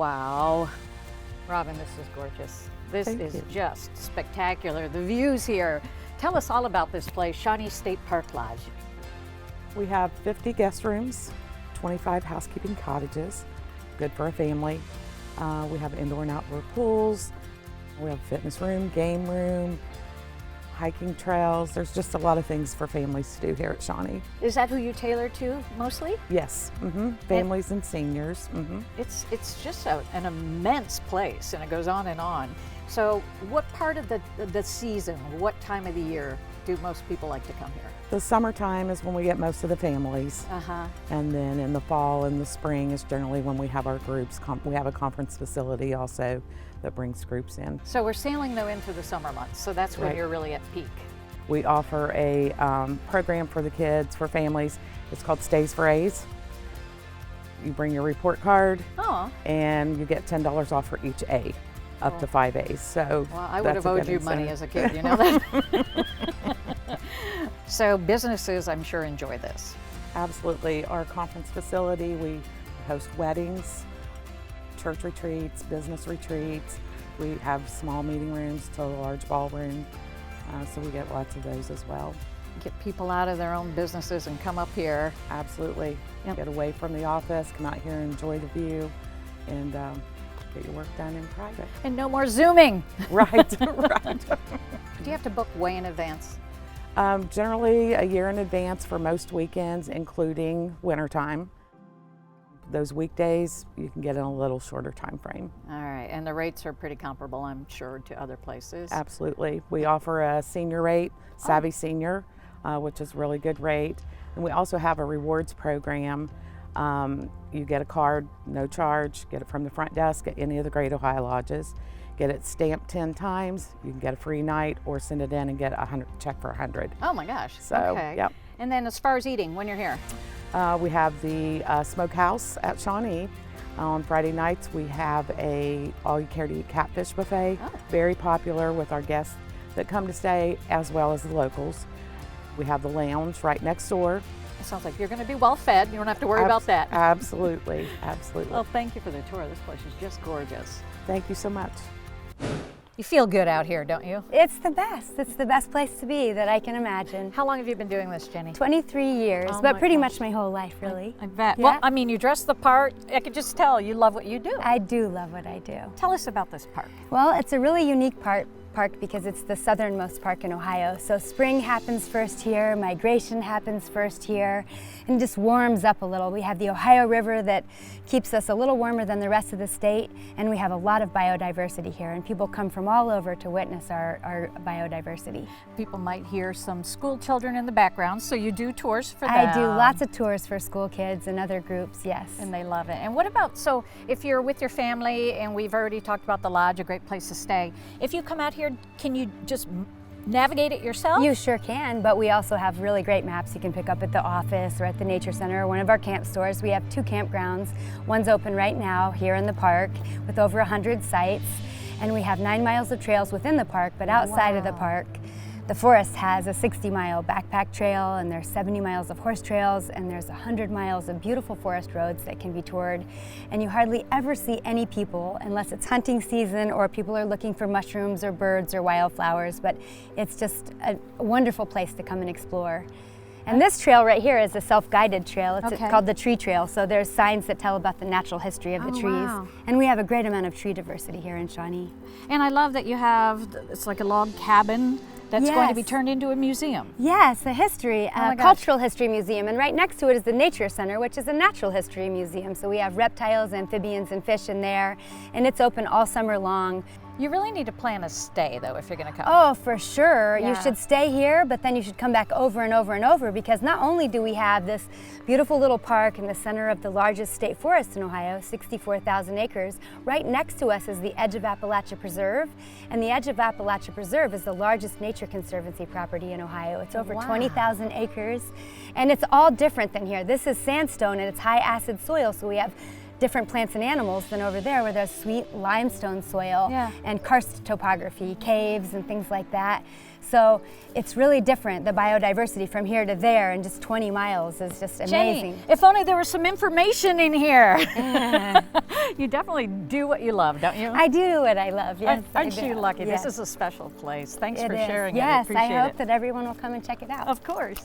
Wow. Robin, this is gorgeous. This is just spectacular. The views here. Tell us all about this place, Shawnee Park Lodge. We have 50 guest rooms, 25 housekeeping cottages, good for a family. We have indoor and outdoor pools. We have a fitness room, game room, hiking trails. There's just a lot of things for families to do here at Shawnee. Is that who you tailor to mostly? Yes, families and seniors. It's just an immense place, and it goes on and on. So what part of the season, what time of the year do most people like to come here? The summertime is when we get most of the families. And then in the fall and the spring is generally when we have our groups. We have a conference facility also that brings groups in. So we're sailing though into the summer months, so that's when you're really at peak. We offer a program for the kids, for families. It's called Stays for A's. You bring your report card and you get $10 off for each A, up to 5 A's. So well, I would have owed you money as a kid, you know that? So businesses, I'm sure, enjoy this. Absolutely. Our conference facility, we host weddings, church retreats, business retreats. We have small meeting rooms to a large ballroom, so we get lots of those as well. Get people out of their own businesses and come up here. Absolutely. Get away from the office, come out here and enjoy the view, and get your work done in private. And no more Zooming. Right, right. Do you have to book way in advance? Generally a year in advance for most weekends, including wintertime. Those weekdays, you can get in a little shorter time frame. All right, and the rates are pretty comparable, I'm sure, to other places. Absolutely. We offer a senior rate, Savvy Senior, which is a really good rate. And we also have a rewards program. You get a card, no charge, get it from the front desk at any of the Great Ohio Lodges. Get it stamped 10 times, you can get a free night or send it in and get a check for 100. Oh my gosh, so, okay. Yep. And then as far as eating, when you're here? We have the smokehouse at Shawnee. On Friday nights, we have a all-you-care-to-eat catfish buffet. Very popular with our guests that come to stay, as well as the locals. We have the lounge right next door. It sounds like you're going to be well fed. You don't have to worry about that. Absolutely, absolutely. Well, thank you for the tour. This place is just gorgeous. Thank you so much. You feel good out here, don't you? It's the best. It's the best place to be that I can imagine. How long have you been doing this, Jenny? 23 years, but pretty much my whole life, really. I bet. Yeah. Well, I mean, you dress the part. I could just tell you love what you do. I do love what I do. Tell us about this park. Well, it's a really unique park because it's the southernmost park in Ohio. So spring happens first here, migration happens first here, and just warms up a little. We have the Ohio River that keeps us a little warmer than the rest of the state, and we have a lot of biodiversity here, and people come from all over to witness our biodiversity. People might hear some school children in the background, so you do tours for them. I do lots of tours for school kids and other groups, yes. And they love it. And what about, so if you're with your family, and we've already talked about the lodge, a great place to stay, if you come out here, can you just navigate it yourself? You sure can, but we also have really great maps you can pick up at the office or at the Nature Center or one of our camp stores. We have 2 campgrounds. One's open right now here in the park with over 100 sites, and we have 9 miles of trails within the park, but outside of the park, the forest has a 60-mile backpack trail, and there's 70 miles of horse trails, and there's 100 miles of beautiful forest roads that can be toured. And you hardly ever see any people unless it's hunting season or people are looking for mushrooms or birds or wildflowers, but it's just a wonderful place to come and explore. And this trail right here is a self-guided trail. It's called the Tree Trail, so there's signs that tell about the natural history of the trees. Wow. And we have a great amount of tree diversity here in Shawnee. And I love that you have, it's like a log cabin that's going to be turned into a museum. Yes, a history, a cultural history museum, and right next to it is the Nature Center, which is a natural history museum. So we have reptiles, amphibians, and fish in there, and it's open all summer long. You really need to plan a stay, though, if you're going to come. Oh, for sure. Yeah. You should stay here, but then you should come back over and over and over, because not only do we have this beautiful little park in the center of the largest state forest in Ohio, 64,000 acres, right next to us is the edge of Appalachia Preserve, and the edge of Appalachia Preserve is the largest nature conservancy property in Ohio. It's over 20,000 acres, and it's all different than here. This is sandstone and it's high acid soil, so we have different plants and animals than over there where there's sweet limestone soil and karst topography, caves and things like that. So it's really different, the biodiversity from here to there in just 20 miles is just amazing. Jenny, if only there was some information in here. You definitely do what you love, don't you? I do what I love, yes. Aren't you lucky? Yes. This is a special place. Thanks for It is. sharing it. Yes, I appreciate I hope it. that everyone will come and check it out. Of course.